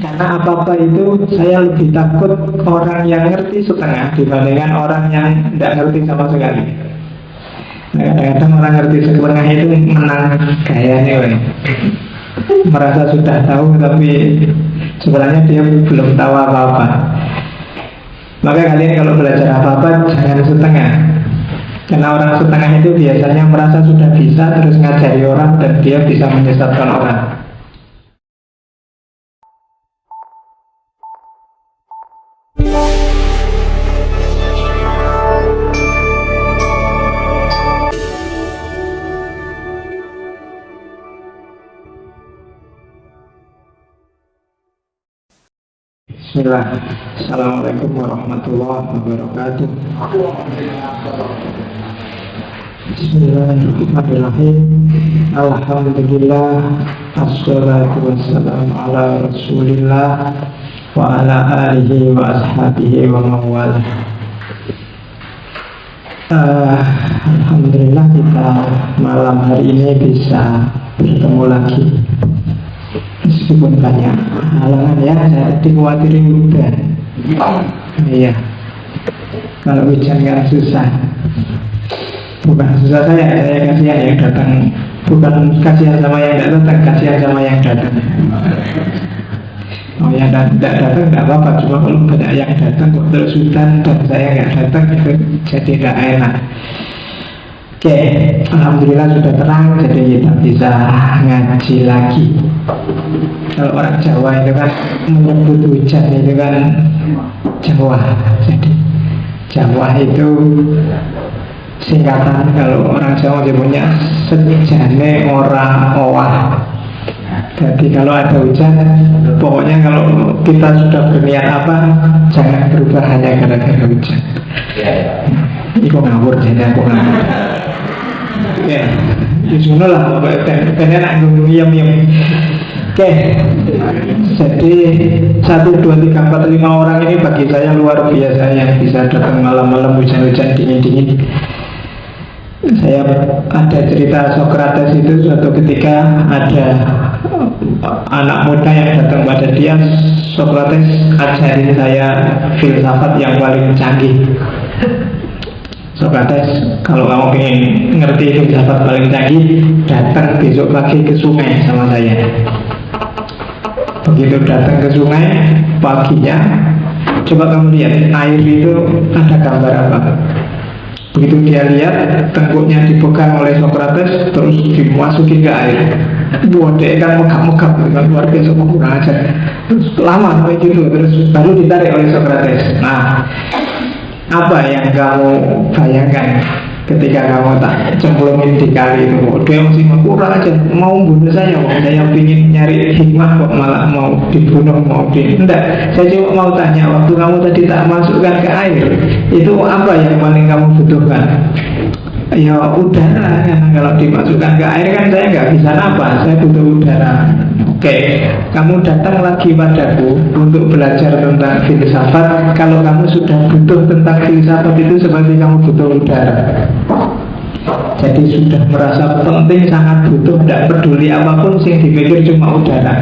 Karena apa-apa itu saya lebih takut orang yang ngerti setengah dibandingkan orang yang tidak ngerti sama sekali. Nah, kadang-kadang orang ngerti setengah itu menang gayanya, merasa sudah tahu tapi sebenarnya dia belum tahu apa-apa. Maka kalian kalau belajar apa-apa jangan setengah. Karena orang setengah itu biasanya merasa sudah bisa terus ngajari orang dan dia bisa menyesatkan orang. Bismillah. Assalamualaikum warahmatullahi wabarakatuh. Bismillahirrahmanirrahim. Alhamdulillah. Assalatu wassalamu ala rasulillah wa ala alihi wa ashabihi wa mawalah. Alhamdulillah kita malam hari ini bisa bertemu lagi. Meskipun banyak halangan ya, saya dikhawatiri hujan. Iya, kalau hujan kan susah. Bukan susah saya kasihan yang datang. Bukan kasihan sama yang tidak datang, kasihan sama yang datang. Oh ya, dan tidak datang tidak apa-apa. Cuma kalau banyak yang datang kok terus hujan dan saya nggak datang itu jadi tidak enak. Oke, alhamdulillah sudah terang, jadi kita bisa ngaji lagi. Kalau orang Jawa itu kan menyebut hujan itu kan Jawa. Jadi Jawa itu singkatan, kalau orang Jawa menyebutnya sejane ora owah. Jadi kalau ada hujan, pokoknya kalau kita sudah berniat apa, jangan berubah hanya gara-gara hujan. Iku ngawur, jadi aku ngawur. Ya, itu lah, pokoknya nak ngomong. Oke, jadi 1, 2, 3, 4, 5 orang ini bagi saya luar biasa yang bisa datang malam-malam hujan-hujan dingin-dingin. Saya ada cerita Socrates itu suatu ketika ada anak muda yang datang pada dia, Socrates ajarin saya filsafat yang paling canggih. Socrates, kalau kamu ingin ngerti filsafat paling canggih, datang besok pagi ke sungai sama saya. Begitu datang ke sungai paginya, coba kamu lihat air itu ada gambar apa. Begitu dia lihat, tengkuknya dipegang oleh Socrates, terus dimasukin ke air. Wah, dia kan megap-megap, dengan luar biasa kurang ajar. Terus lama sampai gitu, terus baru ditarik oleh Socrates. Nah, apa yang kamu bayangkan ketika kamu tak cemplungin di kali itu? Dia masih kurang aja, mau bunuh saya ingin nyari hikmah kok malah mau dibunuh, mau enggak, saya cuma mau tanya, waktu kamu tadi tak masukkan ke air, itu apa yang paling kamu butuhkan? Ya udara, karena kalau dimasukkan ke air kan saya nggak bisa napas, saya butuh udara. Oke, kamu datang lagi padaku untuk belajar tentang filsafat. Kalau kamu sudah butuh tentang filsafat itu seperti kamu butuh udara. Jadi sudah merasa penting, sangat butuh, tidak peduli apapun sing dipikir cuma udara.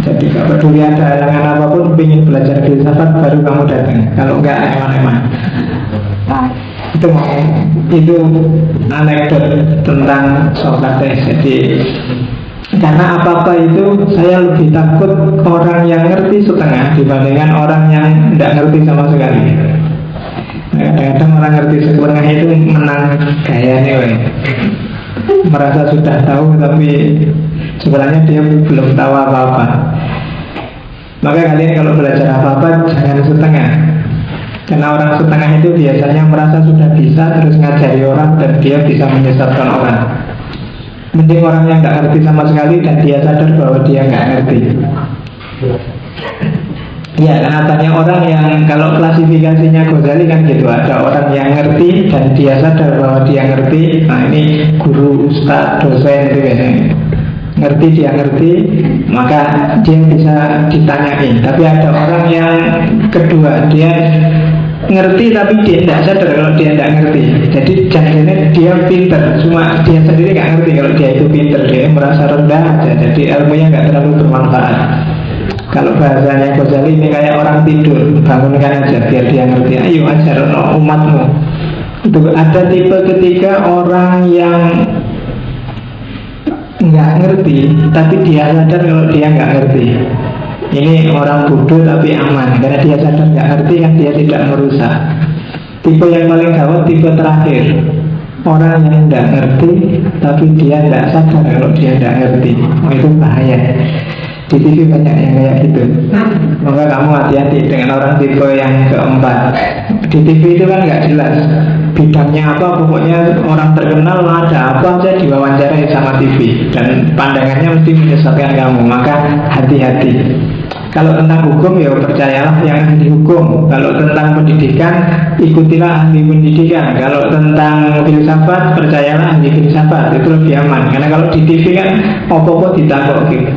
Jadi tidak peduli ada halangan apapun, ingin belajar filsafat baru kamu datang. Kalau enggak eman-eman. Itu anekdot tentang Socrates. Jadi karena apa-apa itu saya lebih takut orang yang ngerti setengah dibandingkan orang yang tidak ngerti sama sekali. Kadang-kadang orang ngerti setengah itu menang gayanya, merasa sudah tahu tapi sebenarnya dia belum tahu apa-apa. Maka kalian kalau belajar apa-apa jangan setengah. Karena orang setengah itu biasanya merasa sudah bisa terus ngajari orang dan dia bisa menyesatkan orang. Mending orang yang nggak ngerti sama sekali dan dia sadar bahwa dia nggak ngerti. Ya, karena banyak orang yang kalau klasifikasinya Ghazali kan gitu, ada orang yang ngerti dan dia sadar bahwa dia ngerti. Nah ini guru, ustadz, dosen itu biasanya ngerti, dia ngerti, maka dia bisa ditanyain. Tapi ada orang yang kedua, dia ngerti tapi dia tidak sadar kalau dia tidak ngerti. Jadi jangan dia pinter, cuma dia sendiri nggak ngerti kalau dia itu pinter. Dia merasa rendah aja, jadi ilmunya nggak terlalu bermanfaat. Kalau bahasanya Ghazali ini kayak orang tidur, bangunkan aja biar dia ngerti. Ayo ajar umatmu. Itu ada tipe ketiga, orang yang nggak ngerti, tapi dia sadar kalau dia nggak ngerti. Ini orang bodoh tapi aman, karena dia sadar nggak ngerti kan dia tidak merusak. Tipe yang paling gawat tipe terakhir, orang yang nggak ngerti tapi dia nggak sadar kalau dia nggak ngerti. Oh, itu bahaya. Di TV banyak yang kayak gitu. Maka kamu hati-hati dengan orang tipe yang keempat. Di TV itu kan nggak jelas bidangnya apa, pokoknya orang terkenal ada apa aja diwawancarai sama TV, dan pandangannya mesti menyesatkan kamu. Maka hati-hati. Kalau tentang hukum ya percayalah yang ahli hukum. Kalau tentang pendidikan ikutilah ahli pendidikan. Kalau tentang filsafat percayalah ahli filsafat. Itu lebih aman. Karena kalau di TV kan apa-apa ditakok gitu.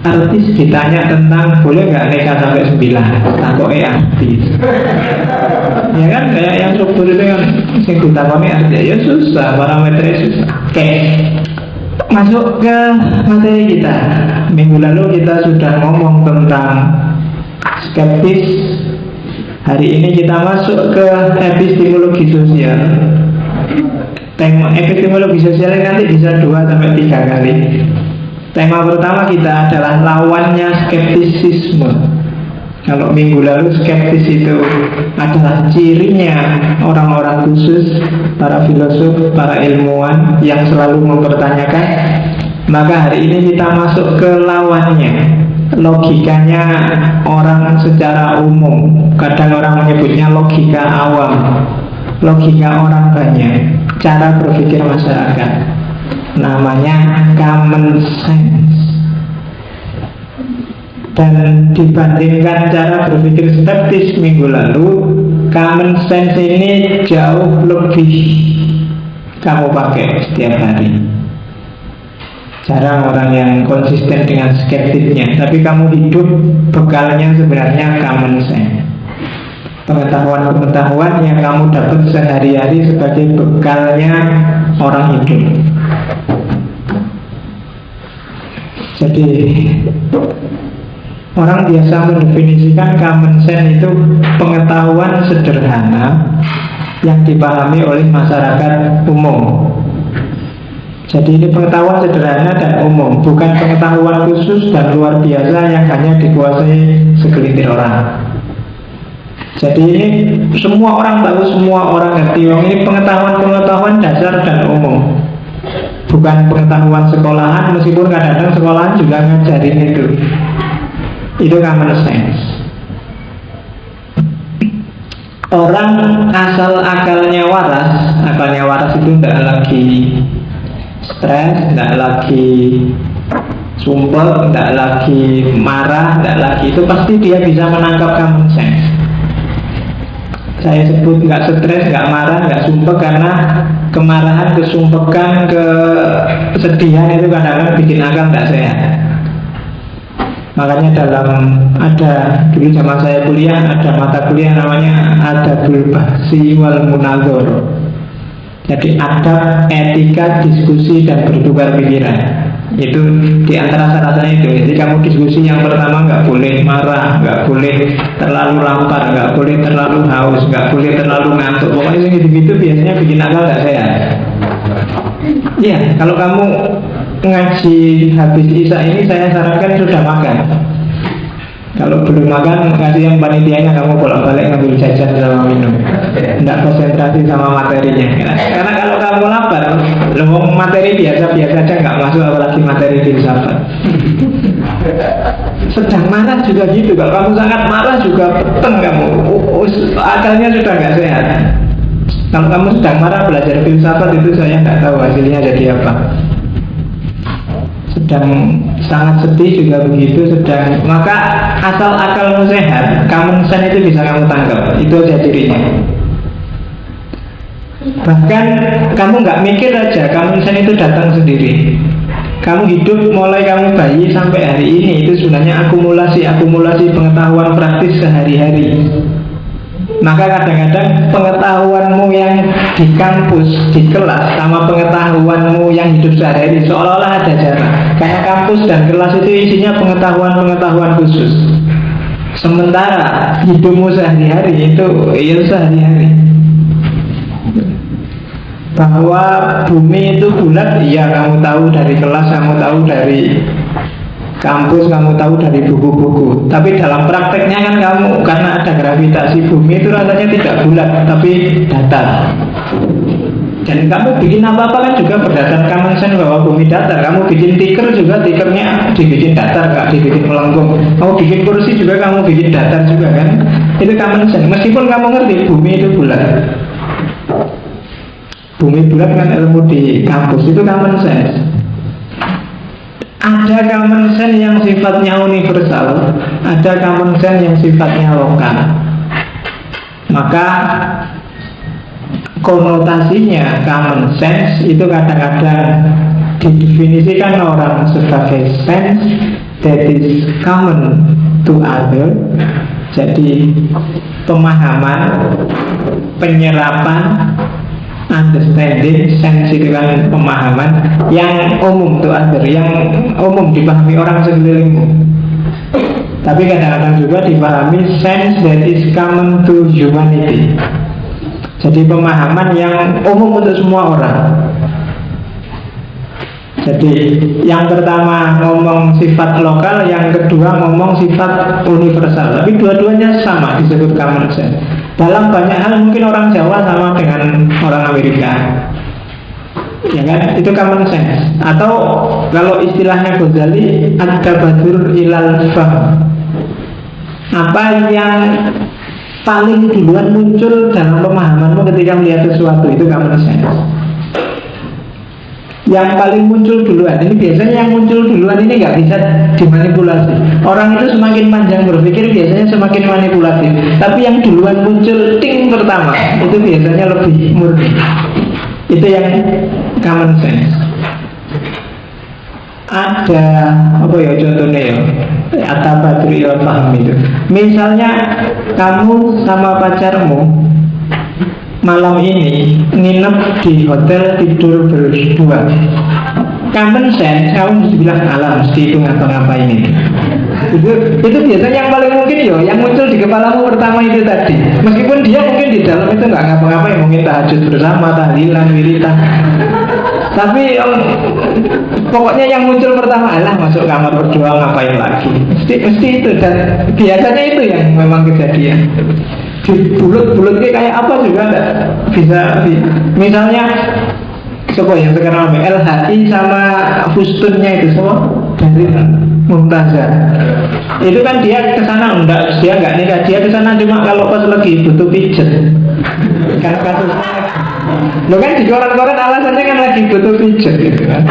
Artis ditanya tentang boleh nggak nikah sampai 9, takoknya artis. Ya kan kayak yang struktur itu kan yang ditakoknya artis, ya susah, parameternya susah. Oke, masuk ke materi kita. Minggu lalu kita sudah ngomong tentang skeptis. Hari ini kita masuk ke epistemologi sosial. Tema epistemologi sosial nanti bisa 2-3 kali. Tema pertama kita adalah lawannya skeptisisme. Kalau minggu lalu skeptis itu adalah cirinya orang-orang khusus, para filosof, para ilmuwan yang selalu mempertanyakan. Maka hari ini kita masuk ke lawannya, logikanya orang secara umum. Kadang orang menyebutnya logika awam, logika orang banyak, cara berpikir masyarakat. Namanya common sense. Dan dibandingkan cara berpikir skeptis minggu lalu, common sense ini jauh lebih kamu pakai setiap hari. Jarang orang yang konsisten dengan skeptisnya, tapi kamu hidup bekalnya sebenarnya common sense. Pengetahuan-pengetahuan yang kamu dapat sehari-hari sebagai bekalnya orang hidup. Jadi orang biasa mendefinisikan common sense itu pengetahuan sederhana yang dipahami oleh masyarakat umum. Jadi ini pengetahuan sederhana dan umum, bukan pengetahuan khusus dan luar biasa yang hanya dikuasai segelintir orang. Jadi ini semua orang tahu, semua orang ngerti. Ini pengetahuan-pengetahuan dasar dan umum, bukan pengetahuan sekolahan, meskipun kadang-kadang sekolahan juga ngajarin itu. Itu common sense. Orang asal akalnya waras itu tidak lagi stres, tidak lagi sumpah, tidak lagi marah, tidak lagi, itu pasti dia bisa menangkap common sense. Saya sebut nggak stres, nggak marah, nggak sumpah karena kemarahan, kesumpekan, kesedihan itu kadang-kadang bikin akal nggak sehat. Makanya ada dulu zaman saya kuliah, ada mata kuliah namanya Adabul Bahsi wal Munadzor. Jadi adab, etika, diskusi dan bertukar pikiran. Itu diantara syaratnya itu. Jadi kamu diskusi yang pertama nggak boleh marah, nggak boleh terlalu lapar, nggak boleh terlalu haus, nggak boleh terlalu ngantuk. Pokoknya gitu-gitu biasanya bikin akal nggak sehat. Iya, kalau kamu ngaji habis isya ini saya sarankan sudah makan. Kalau belum makan, kasih yang panitianya, kamu bolak-balik ngambil jajan sama minum. Tidak konsentrasi sama materinya. Karena kalau kamu lapar, materi biasa-biasa aja nggak masuk, apalagi materi filsafat. Sedang marah juga gitu. Kalau kamu sangat marah juga peteng kamu. Akalnya sudah nggak sehat. Kalau kamu sedang marah belajar filsafat itu saya nggak tahu hasilnya jadi apa. Sedang sangat sedih juga begitu, maka asal akalmu sehat, common sense itu bisa kamu tangkap. Itu aja cirinya. Bahkan kamu nggak mikir aja, common sense itu datang sendiri. Kamu hidup mulai kamu bayi sampai hari ini itu sebenarnya akumulasi pengetahuan praktis sehari-hari. Maka kadang-kadang pengetahuanmu yang di kampus, di kelas, sama pengetahuanmu yang hidup sehari-hari seolah-olah ada jarak. Karena kampus dan kelas itu isinya pengetahuan-pengetahuan khusus. Sementara hidupmu sehari-hari itu ya sehari-hari. Bahwa bumi itu bulat, iya kamu tahu dari kelas, kamu tahu dari kampus, kamu tahu dari buku-buku. Tapi dalam prakteknya kan kamu, karena ada gravitasi, bumi itu rasanya tidak bulat, tapi datar. Dan kamu bikin apa-apa kan juga berdasarkan common sense bahwa bumi datar. Kamu bikin tikar juga, tikernya dibikin datar, nggak dibikin melengkung. Kamu bikin kursi juga, kamu bikin datar juga kan. Itu common sense. Meskipun kamu ngerti bumi itu bulat. Bumi bulat kan ilmu di kampus, itu common sense. Ada common sense yang sifatnya universal, ada common sense yang sifatnya lokal. Maka konotasinya common sense itu kadang-kadang didefinisikan orang sebagai sense that is common to other. Jadi pemahaman, penyerapan, understanding, sense itu kan pemahaman yang umum to other, yang umum dipahami orang sekelilingmu. Tapi kadang-kadang juga dipahami sense that is common to humanity. Jadi pemahaman yang umum untuk semua orang. Jadi yang pertama ngomong sifat lokal, yang kedua ngomong sifat universal. Tapi dua-duanya sama disebut common sense. Dalam banyak hal mungkin orang Jawa sama dengan orang Amerika, ya kan? Itu common sense. Atau kalau istilahnya Ghazali, ad-dabatur ilal fahm. Apa yang paling duluan muncul dalam pemahamanmu ketika melihat sesuatu, itu common sense. Yang paling muncul duluan, ini biasanya yang muncul duluan ini nggak bisa dimanipulasi. Orang itu semakin panjang berpikir biasanya semakin manipulatif. Tapi yang duluan muncul ting pertama itu biasanya lebih murni. Itu yang common sense. Ada apa ya contohnya ya, atabatur ilal fahm itu. Misalnya kamu sama pacarmu malam ini nginep di hotel, tidur berdua. Common sense kamu mesti bilang alam, mesti itu ngapa-ngapain ini. Itu biasanya yang paling mungkin yo, yang muncul di kepalamu pertama itu tadi. Meskipun dia mungkin di dalam itu nggak ngapa-ngapain, mungkin tahajud bersama, tahlilan, wiritan. Tapi pokoknya yang muncul pertama adalah masuk kamar berdua, ngapain lagi. Mesti itu, dan biasanya itu yang memang kejadian. Di bulut-bulut kayak apa juga enggak bisa. Misalnya siapa yang sekarang LHI sama Hustunnya itu semua dari Mumtazah. Itu kan dia kesana enggak, dia enggak nikah, dia kesana cuma kalau pas lagi butuh pijet. Kan kasusnya lo kan di koran-koran alasannya kan lagi butuh pijet gitu kan.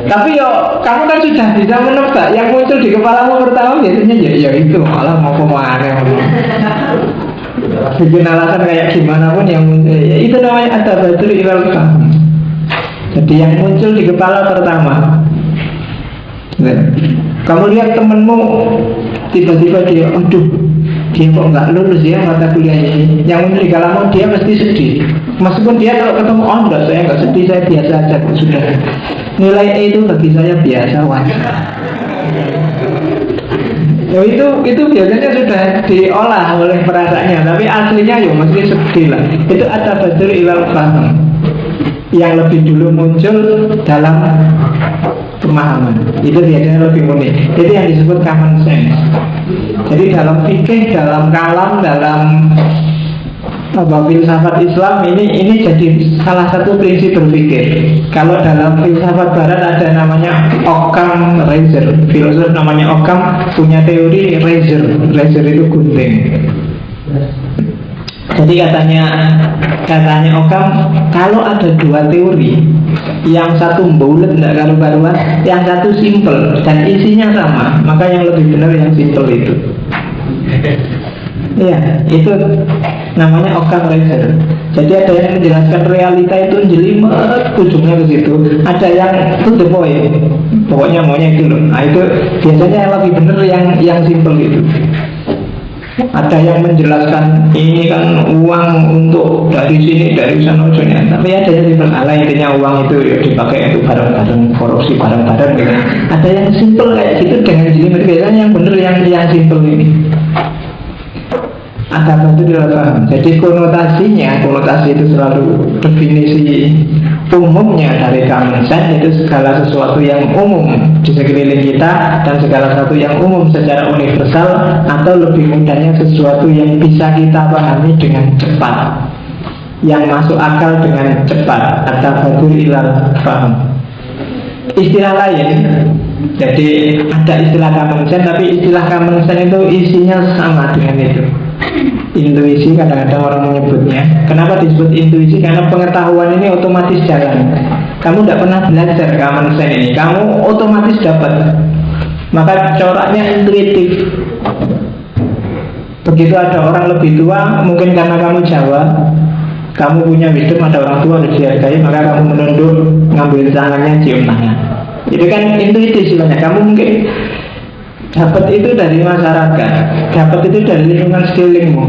Tapi yo kamu kan sudah bisa menebak yang muncul di kepalamu pertama biasanya ya itu malah mau kemana. Bikin alasan kayak gimana pun yang muncul, ya, itu namanya atabatur ilal fahm. Jadi yang muncul di kepala pertama. Kamu lihat temenmu tiba-tiba dia, aduh dia kok nggak lulus ya mata kuliah ini. Yang muncul di kepalamu dia pasti sedih. Meskipun dia kalau ketemu, oh enggak, saya nggak sedih, saya biasa aja. Sudah nilai E itu bagi saya biasa, wajar. Ya itu biasanya sudah diolah oleh perasaannya, tapi aslinya ya mesti sedih lah. Itu atabatur ilal fahm yang lebih dulu muncul dalam pemahaman. Itu biasanya lebih unik. Itu yang disebut common sense. Jadi dalam fikih, dalam kalam, dalam filsafat Islam ini jadi salah satu prinsip berpikir. Kalau dalam filsafat Barat ada namanya Occam Razor. Filosof namanya Occam punya teori razor. Razor itu gunting. Jadi katanya Occam, kalau ada dua teori, yang satu bulat nggak karu-karuan, yang satu simple dan isinya sama, maka yang lebih benar yang simple itu. Ya, itu namanya Occam Razor. Jadi ada yang menjelaskan realita itu jelimet ujungnya ke situ. Ada yang to the point, pokoknya maunya itu loh. Nah itu biasanya yang lebih benar yang simple itu. Ada yang menjelaskan ini kan uang untuk dari sini dari sana ujungnya, tapi ada yang simpel ala intinya uang itu ya dipakai untuk barang-barang korupsi barang-barang gitu. Ada yang simpel kayak gitu dengan jelimet. Biasanya yang bener yang simpel ini. Agama itu paham. Jadi konotasi itu selalu definisi umumnya dari common sense itu segala sesuatu yang umum di sekeliling kita dan segala sesuatu yang umum secara universal, atau lebih mudahnya sesuatu yang bisa kita pahami dengan cepat, yang masuk akal dengan cepat, atau batur ilal paham. Istilah lain, jadi ada istilah common sense, tapi istilah common sense itu isinya sama dengan itu. Intuisi kadang-kadang orang menyebutnya. Kenapa disebut intuisi? Karena pengetahuan ini otomatis jalan. Kamu tidak pernah belajar common sense ini, kamu otomatis dapat. Maka coraknya intuitif. Begitu ada orang lebih tua, mungkin karena kamu Jawa, kamu punya wisdom, ada orang tua harus dihargai, maka kamu menunduk, ngambil tangannya, cium tangan. Itu kan intuitif sebenarnya. Kamu mungkin dapat itu dari masyarakat, dapat itu dari lingkungan sekelilingmu.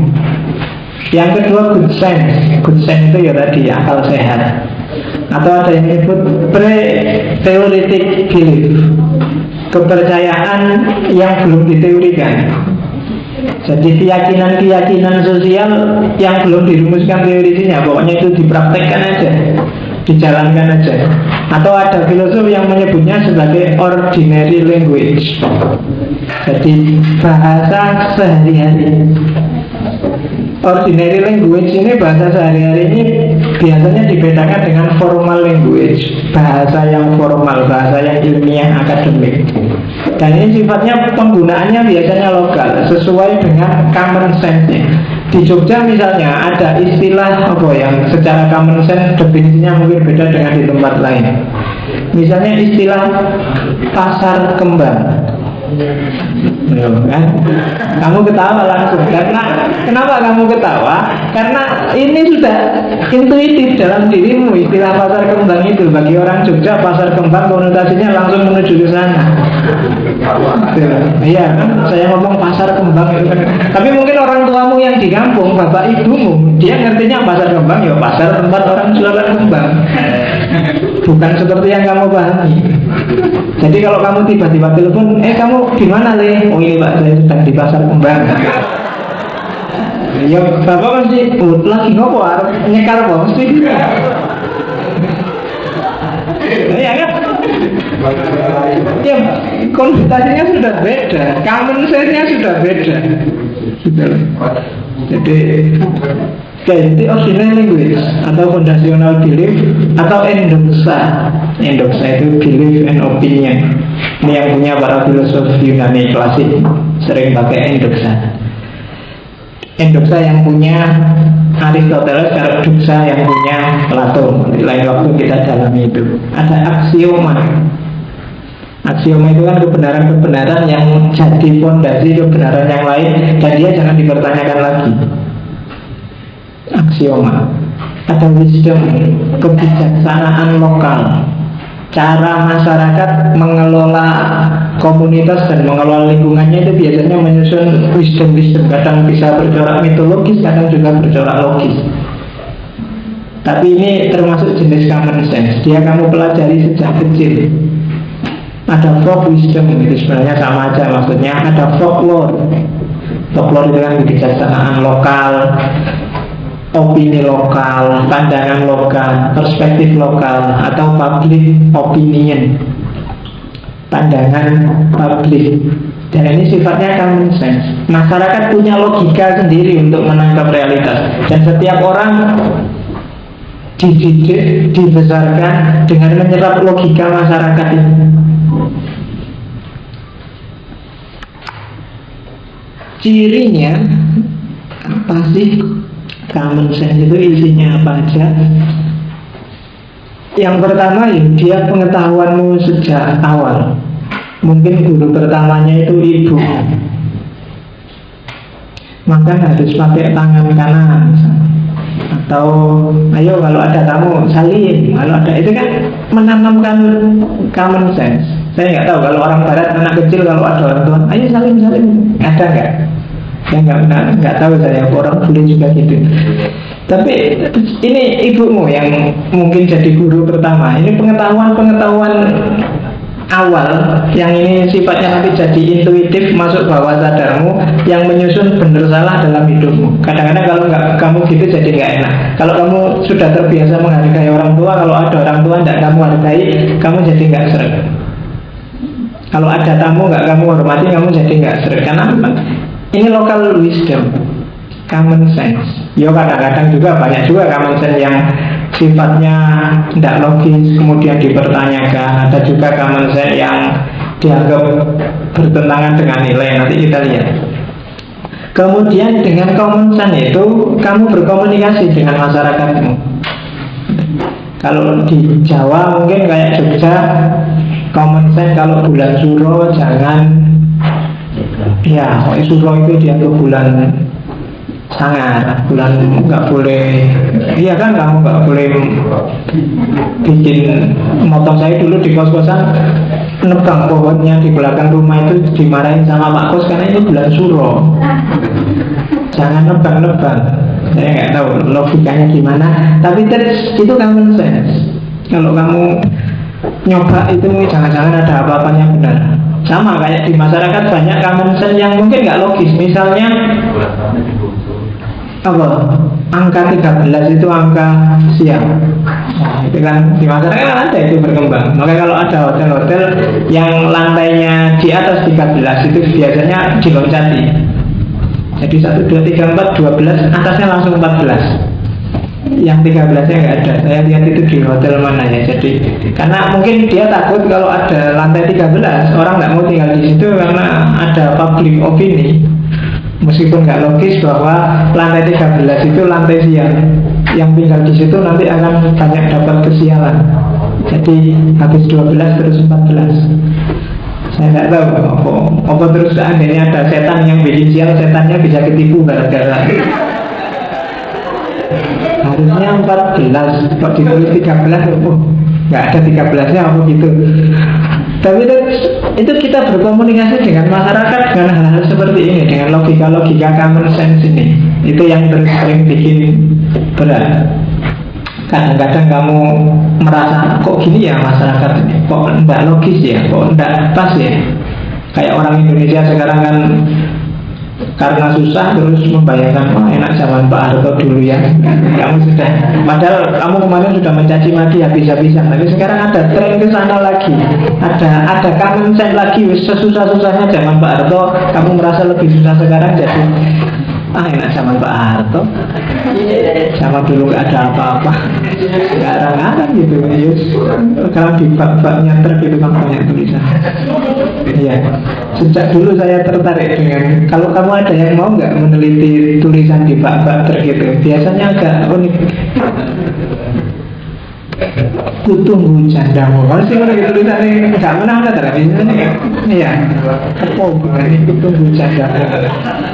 Yang kedua good sense. Good sense itu ya tadi akal sehat, atau ada yang disebut pre-theoretic belief, kepercayaan yang belum diteorikan. Jadi keyakinan-keyakinan sosial yang belum dirumuskan teorisinya, pokoknya itu dipraktekkan aja, dijalankan aja. Atau ada filosof yang menyebutnya sebagai ordinary language. Jadi bahasa sehari-hari. Ordinary language ini, bahasa sehari-hari ini biasanya dibedakan dengan formal language, bahasa yang formal, bahasa yang ilmiah akademik. Dan ini sifatnya penggunaannya biasanya lokal, sesuai dengan common sense-nya. Di Jogja misalnya ada istilah apa yang secara common sense definisinya mungkin beda dengan di tempat lain. Misalnya istilah pasar kembang. Kan? Kamu ketawa langsung. Karena kenapa kamu ketawa? Karena ini sudah intuitif dalam dirimu. Istilah pasar kembang itu bagi orang Jogja, pasar kembang konotasinya langsung menuju ke sana. Iya kan? Saya ngomong pasar kembang itu kan. Tapi mungkin orang tuamu yang di kampung, bapak ibumu, dia ngertinya pasar kembang ya pasar tempat orang jualan kembang. Bukan seperti yang kamu pahami. Jadi kalau kamu tiba-tiba telepon, kamu di mana Le? Oh ini Pak, saya sedang di pasar kembang. Ya bapak mesti lagi ngopo nyekar apa mesti. Iya kan? Ya konsultasinya sudah beda, common sense-nya sudah beda. Jadi ordinary language atau foundational belief atau endoksa. Endoksa itu belief and opinion. Ini yang punya para filosof Yunani klasik sering pakai endoksa. Endoksa yang punya Aristoteles, kalau doksa yang punya Plato. Lain waktu kita dalami itu. Ada aksioma. Aksioma itu kan kebenaran-kebenaran yang jadi fondasi kebenaran yang lain, dan dia jangan dipertanyakan lagi. Aksioma. Ada wisdom, kebijaksanaan lokal, cara masyarakat mengelola komunitas dan mengelola lingkungannya itu biasanya menyusun wisdom-wisdom. Kadang bisa bercorak mitologis, kadang juga bercorak logis. Tapi ini termasuk jenis common sense. Dia kamu pelajari sejak kecil. Ada folk wisdom, itu sebenarnya sama aja maksudnya. Ada folklore. Folklore itu kan kebijaksanaan lokal, opini lokal, pandangan lokal, perspektif lokal, atau public opinion, pandangan publik. Dan ini sifatnya common sense. Masyarakat punya logika sendiri untuk menangkap realitas, dan setiap orang dididik, dibesarkan dengan menyerap logika masyarakat ini. Cirinya apa sih? Common sense itu isinya apa aja? Yang pertama ya, dia pengetahuanmu sejak awal. Mungkin guru pertamanya itu ibu, maka harus pakai tangan kanan. Atau ayo kalau ada tamu salim, kalau ada, itu kan menanamkan common sense. Saya nggak tahu kalau orang barat, anak kecil kalau ada orang tua, ayo salim, ada nggak? Ya nggak tahu saya, orang bule juga gitu. Tapi ini ibumu yang mungkin jadi guru pertama. Ini pengetahuan awal yang ini sifatnya nanti jadi intuitif masuk bawah sadarmu, yang menyusun benar salah dalam hidupmu. Kadang-kadang kalau nggak kamu gitu jadi nggak enak. Kalau kamu sudah terbiasa menghargai orang tua, kalau ada orang tua nggak kamu hargai, kamu jadi nggak seret. Kalau ada tamu nggak kamu hormati, kamu jadi nggak seret. Karena ini local wisdom, common sense. Ya kadang-kadang juga banyak juga common sense yang sifatnya tidak logis kemudian dipertanyakan. Ada juga common sense yang dianggap bertentangan dengan nilai. Nanti kita lihat. Kemudian dengan common sense itu kamu berkomunikasi dengan masyarakatmu. Kalau di Jawa mungkin kayak Jogja, common sense kalau bulan Suro jangan, ya Suro itu dianggap bulan sangar, bulan nggak boleh, iya kan, kamu nggak boleh bikin. Motong saya dulu di kos-kosan, nebang pohonnya di belakang rumah itu dimarahin sama Pak Kos karena ini bulan Suro, jangan nebang-nebang. Saya nggak tahu logikanya gimana, tapi itu common sense. Kalau kamu nyoba itu jangan-jangan ada apa-apanya benar. Sama kayak di masyarakat banyak common sense yang mungkin nggak logis. Misalnya apa? Angka 13 itu angka siang. Nah, itu kan di masyarakat kan ada itu berkembang. Maka kalau ada hotel-hotel yang lantainya di atas 13 itu biasanya diloncati. Jadi 1, 2, 3, 4, 12, atasnya langsung 14. Yang 13-nya nggak ada. Saya lihat itu di hotel mana ya. Jadi karena mungkin dia takut kalau ada lantai 13, orang nggak mau tinggal di situ karena ada public opini. Meskipun nggak logis bahwa lantai 13 itu lantai siang, yang tinggal di situ nanti akan banyak dapat kesialan. Jadi habis 12 terus 14. Saya nggak tahu apa terus seandainya ada setan yang bikin sial, setannya bisa ketipu gara-gara harusnya 14 kok ditulis 13. Nggak ada 13-nya apa gitu. Tapi itu kita berkomunikasi dengan masyarakat dengan hal-hal seperti ini, dengan logika-logika common sense ini. Itu yang terus sering bikin berat. Kadang-kadang kamu merasa kok gini ya masyarakat ini, kok enggak logis ya, kok enggak pas ya. Kayak orang Indonesia sekarang kan karena susah terus membayangkan, wah enak zaman Pak Harto dulu ya. Kamu sudah, padahal kamu kemarin sudah mencaci maki habis-habisan, tapi sekarang ada tren ke sana lagi. Ada common sense lagi, sesusah-susahnya zaman Pak Harto, kamu merasa lebih susah sekarang jadi enak zaman Pak Harto. Sama dulu gak ada apa-apa. Sekarang ada gitu. Kalau di bab-babnya itu kan banyak tulisan. Iya. Sejak dulu saya tertarik dengan, kalau kamu ada yang mau nggak meneliti tulisan di bab-bab tergitu, biasanya agak unik. Kutunggu jandamu, masih mana gitu tulisannya nggak mana tapi iya. Apa ini kutunggu jandamu,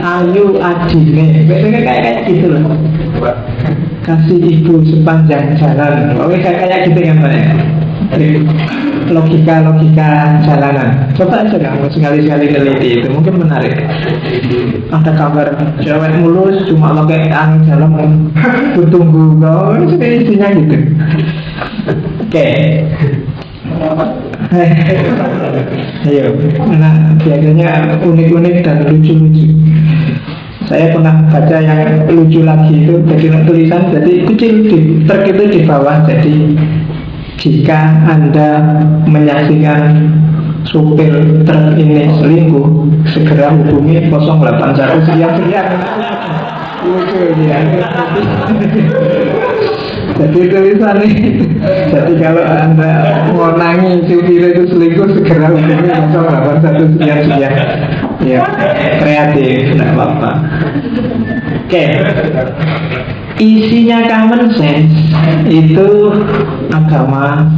ayu adine, biasanya kayak gitu loh. Kasih ibu sepanjang jalan, oke kayak gitu yang banyak. Logika jalanan. Coba aja kamu sekali-sekali teliti itu, mungkin menarik. Ada kabar cewek mulus cuma pakai angin dalam, kutunggu kau, isinya gitu. Oke. Ayo, nah biasanya unik-unik dan lucu-lucu. Saya pernah baca yang lucu lagi itu, jadi tulisan jadi kecil itu di bawah. Jadi jika Anda menyaksikan supir truk ini selingkuh, segera hubungi 081 sekian. Lucu ya. Jadi tulisan ini, jadi kalau Anda mengonangi supir itu selingkuh, segera hubungi 081 sekian. Ya, kreatif, tidak apa-apa. Oke. Isinya common sense itu agama,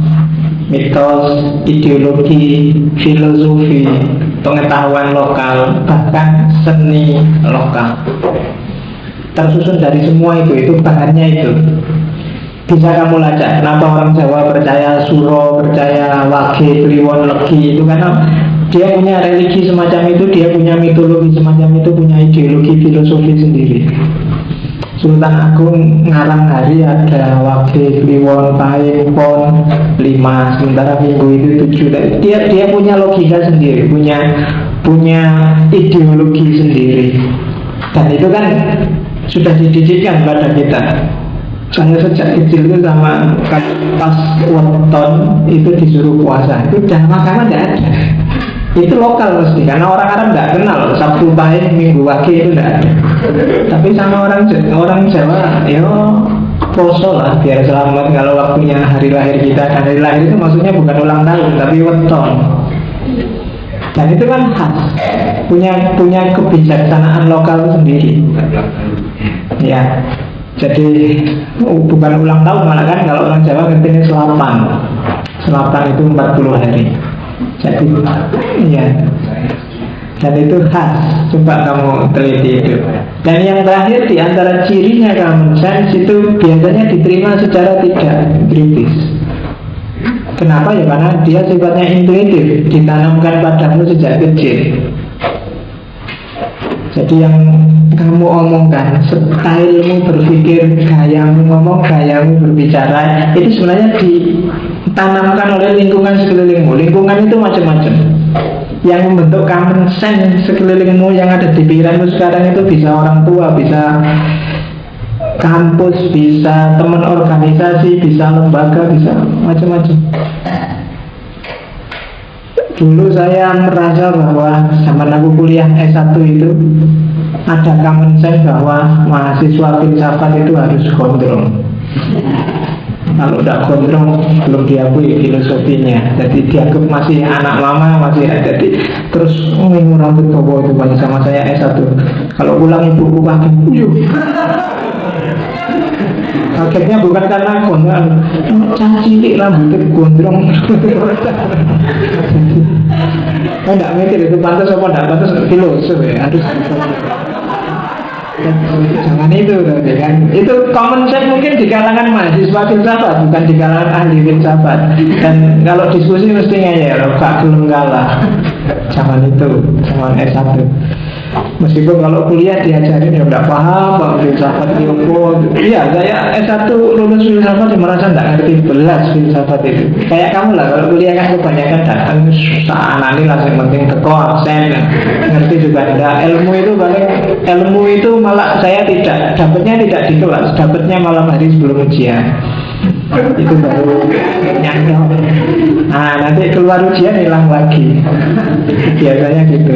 mitos, ideologi, filosofi, pengetahuan lokal, bahkan seni lokal. Tersusun dari semua itu bahannya itu. Bisa kamu lacak kenapa orang Jawa percaya Suro, percaya Wage, Kliwon, Legi, itu karena dia punya religi semacam itu, dia punya mitologi semacam itu, punya ideologi filosofi sendiri. Sultan Agung ngarang hari ada Wage, Kliwon, Pahing, Pon 5, sementara Minggu itu 7. Dia punya logika sendiri, punya ideologi sendiri. Dan itu kan sudah dididikkan pada kita. Saya sejak kecil itu sama pas weton itu disuruh puasa, itu dah makanan tidak ada. Itu lokal mesti, karena orang Arab nggak kenal Sabtu Pahing, Minggu Wage itu tidak ada. Tapi sama orang Jawa, ya poso lah biar selamat kalau waktunya hari lahir kita. Dan hari lahir itu maksudnya bukan ulang tahun, tapi weton. Dan itu kan khas, punya kebijaksanaan lokal sendiri. Ya, jadi bukan ulang tahun malah kan kalau orang Jawa ngertinya selapan. Selapan itu 40 hari. Jadi, iya. Dan itu khas. Coba kamu teliti itu. Dan yang terakhir di antara cirinya common sense itu biasanya diterima secara tidak kritis. Kenapa? Ya karena dia sifatnya intuitif, ditanamkan padamu sejak kecil. Jadi yang kamu omongkan, stylemu berpikir, gayamu ngomong, gayamu berbicara, itu sebenarnya ditanamkan oleh lingkungan sekelilingmu. Lingkungan itu macam-macam. Yang membentuk common sense sekelilingmu yang ada di pikiranmu sekarang itu bisa orang tua, bisa kampus, bisa teman organisasi, bisa lembaga, bisa macam-macam. Dulu saya merasa bahwa zaman aku kuliah S1 itu ada common sense bahwa mahasiswa filsafat itu harus gondrong. Kalau tidak gondrong belum diakui filosofinya. Jadi dianggap masih anak lama, masih jadi terus ngingu rambut bobo itu banyak sama saya S1. Kalau pulang ibuku kaget, kagetnya bukan karena gondrong, cacilik rambutnya gondrong. Saya tidak mikir itu pantas apa tidak pantas, filosof ya. Aduh, jangan itu kan. Itu common sense mungkin di kalangan mahasiswa filsafat, bukan di kalangan ahli filsafat. Dan kalau diskusi mesti ngeyel, gak gelem kalah. Zaman itu, zaman S1. Meskipun kalau kuliah diajarin ya udah paham Pak filsafat itu. Iya, saya S1 lulus filsafat merasa tidak ngerti belas filsafat itu. Kayak kamu lah, kalau kuliah kan kebanyakan datang anak ini lah yang penting teko absen, ngerti juga ada. Ilmu itu malah saya dapatnya tidak di kelas, dapatnya malam hari sebelum ujian. Itu baru nyantol. Nah, nanti keluar ujian hilang lagi. Biasanya gitu.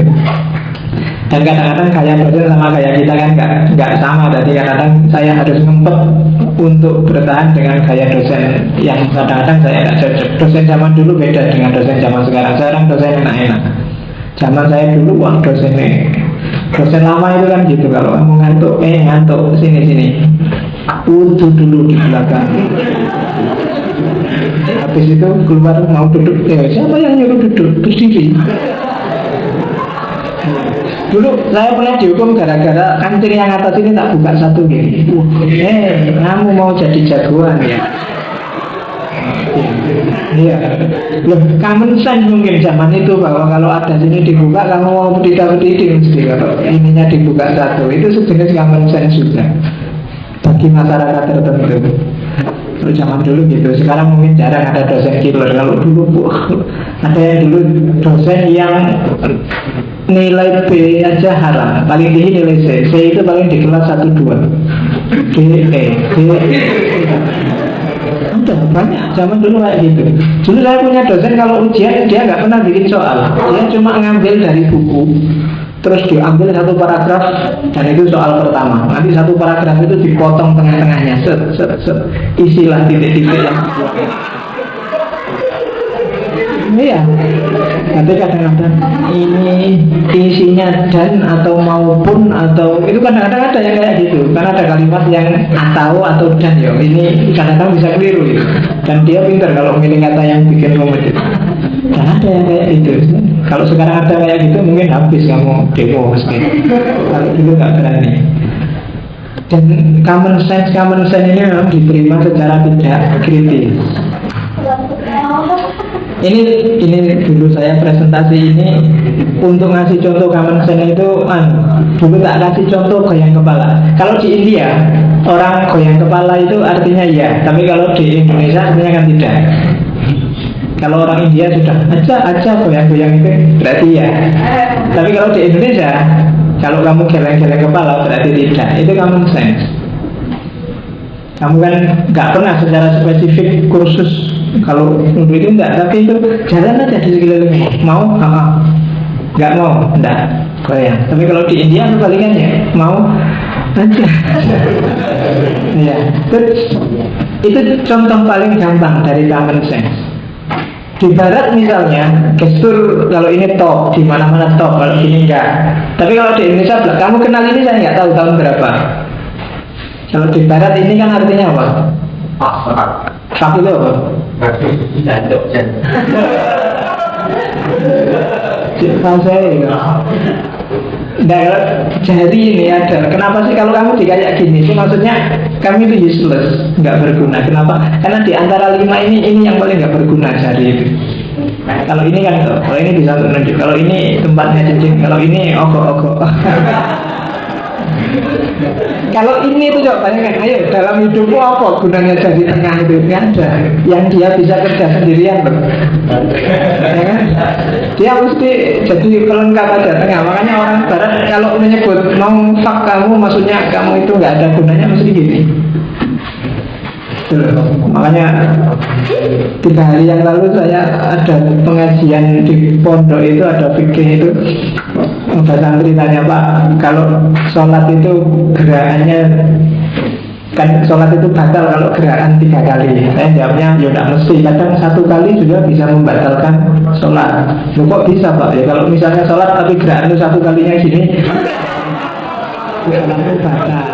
Dan kadang-kadang gaya dosen sama gaya kita kan nggak sama. Jadi kadang-kadang saya harus ngempet untuk bertahan dengan gaya dosen yang kadang-kadang saya nggak cocok. Dosen zaman dulu beda dengan dosen zaman sekarang. Sekarang dosen enak-enak. Zaman saya dulu wah dosen lama itu kan gitu. Kalau kamu ngantuk sini utuh dulu di belakang. Habis itu keluar mau duduk, siapa yang nyuruh duduk? Berdiri. Dulu saya pernah dihukum gara-gara kantin yang atas ini tak buka satu gini. Kamu mau jadi jagoan ya? Iya. Loh, common sense mungkin zaman itu bahwa kalau ada sini dibuka, kamu mau tidak berdiri mesti kalau ininya dibuka satu. Itu sejenis common sense juga bagi masyarakat tertentu. Kalau zaman dulu gitu. Sekarang mungkin jarang ada dosen killer. Kalau dulu ada yang dulu dosen yang nilai B aja haram, paling tinggi nilai C. C itu paling di kelas 1-2. D, E. Udah banyak, zaman dulu kayak gitu. Dulu saya punya dosen kalau ujian dia nggak pernah bikin soal. Dia cuma ngambil dari buku, terus diambil satu paragraf dan itu soal pertama. Nanti satu paragraf itu dipotong tengah-tengahnya, isilah titik-titik yang iya. Nanti kadang-kadang ini isinya dan atau maupun atau itu kadang-kadang ada yang kayak gitu. Karena ada kalimat yang atau dan ya ini kadang-kadang bisa keliru gitu. Dan dia pintar kalau milih kata yang bikin rumit itu. Dan ada yang kayak gitu. Kalau sekarang ada kayak gitu mungkin habis kamu demo mesti. Kalau dulu nggak berani. Dan common sense ini memang diterima secara tidak kritis. Ini dulu saya presentasi ini untuk ngasih contoh common sense itu dulu tak kasih contoh goyang kepala. Kalau di India orang goyang kepala itu artinya iya, tapi kalau di Indonesia artinya kan tidak. Kalau orang India sudah aja goyang-goyang itu berarti ya. Tapi kalau di Indonesia kalau kamu geleng-geleng kepala berarti tidak. Itu common sense. Kamu kan nggak pernah secara spesifik kursus kalau untuk itu enggak, tapi itu jalan aja di sekeliling. Mau? Enggak mau? Enggak goyang. Tapi kalau di India kebalikannya, mau aja. Ya, itu contoh paling gampang dari common sense. Di Barat misalnya, gestur kalau ini top, di mana-mana top, kalau ini enggak. Tapi kalau di Indonesia, kamu kenal ini saya nggak tahu tahun berapa. Kalau di Barat ini kan artinya apa? Pak itu apa? Jandok. Nah, jadi ini ada. Kenapa sih kalau kamu kayak gini? Itu maksudnya kamu itu useless, nggak berguna. Kenapa? Karena di antara 5 ini yang paling nggak berguna jari itu. Kalau ini kan, kalau ini bisa menunjuk. Kalau ini tempatnya cincin. Kalau ini ogok-ogok. Kalau ini tuh coba bayangkan, ayo dalam hidupmu apa gunanya jadi tengah itu? Nggak ada. Yang dia bisa kerja sendirian loh. Ya kan? Dia mesti jadi pelengkap aja tengah. Makanya orang Barat kalau menyebut mau fuck kamu, maksudnya kamu itu nggak ada gunanya, mesti gini. Makanya 3 hari yang lalu saya ada pengajian di pondok itu, ada fikih itu. Mbak santri tanya, Pak, kalau sholat itu gerakannya kan sholat itu batal kalau gerakan 3 kali. Saya jawabnya, ya tidak mesti. Kadang 1 kali juga bisa membatalkan sholat. Loh, kok bisa, Pak? Ya kalau misalnya sholat tapi gerakan itu 1 kalinya gini, sholat itu batal.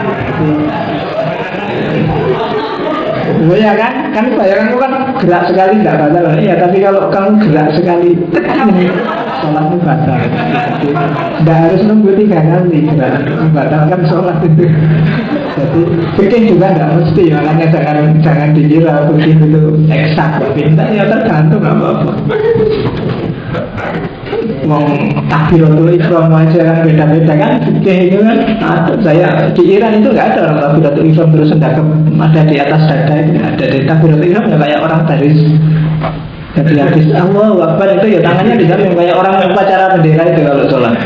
Oh ya kan? Kan bayanganmu kan gerak sekali tidak batal. Iya, tapi kalau kamu gerak sekali sholatmu batal. Jadi tidak harus nunggu 3 kali gerak membatalkan sholat itu. Jadi fikih juga tidak mesti. Makanya jangan dikira fikih itu eksak. Pintar ya tergantung apa-apa. Wong takbiratul ihram aja kan beda-beda kan, fikih itu kan ada. Saya di Iran itu nggak ada orang takbiratul ihram terus sendagem ada di atas dada, itu ada di takbiratul ihram ya kayak orang baris. Jadi habis Allahu Akbar itu ya tangannya di samping kayak orang upacara bendera itu kalau sholat.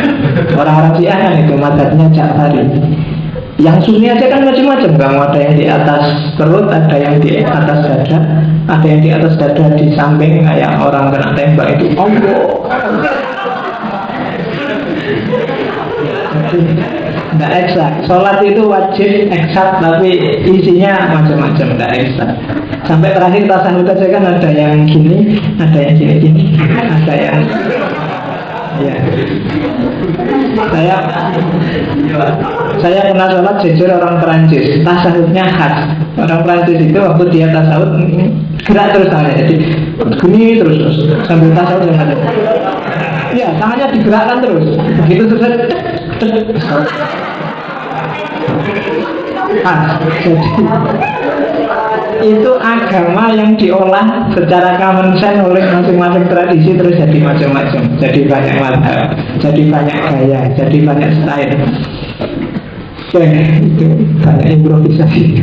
Orang-orang Syiah kan itu mazhabnya Ja'fari. Yang Sunni aja kan macam-macam, kamu ada yang di atas perut, ada yang di atas dada, ada yang di atas dada di samping kayak orang kena tembak itu. Tidak eksak. Sholat itu wajib eksak, tapi isinya macam-macam, tidak eksak. Sampai terakhir tasawuf aja kan ada yang gini, ada yang gini-gini, ada yang ya. Saya pernah sholat jujur orang Perancis, tasawufnya khas. Orang Perancis itu waktu dia tasawuf gerak terus tangannya, jadi gini terus sambil tasawuf yang ada. Iya, tangannya digerakkan terus. Begitu terus. Jadi itu agama yang diolah secara common sense oleh masing-masing tradisi terus jadi macam-macam, jadi banyak mazhab, jadi banyak gaya, jadi banyak style. Itu banyak improvisasi.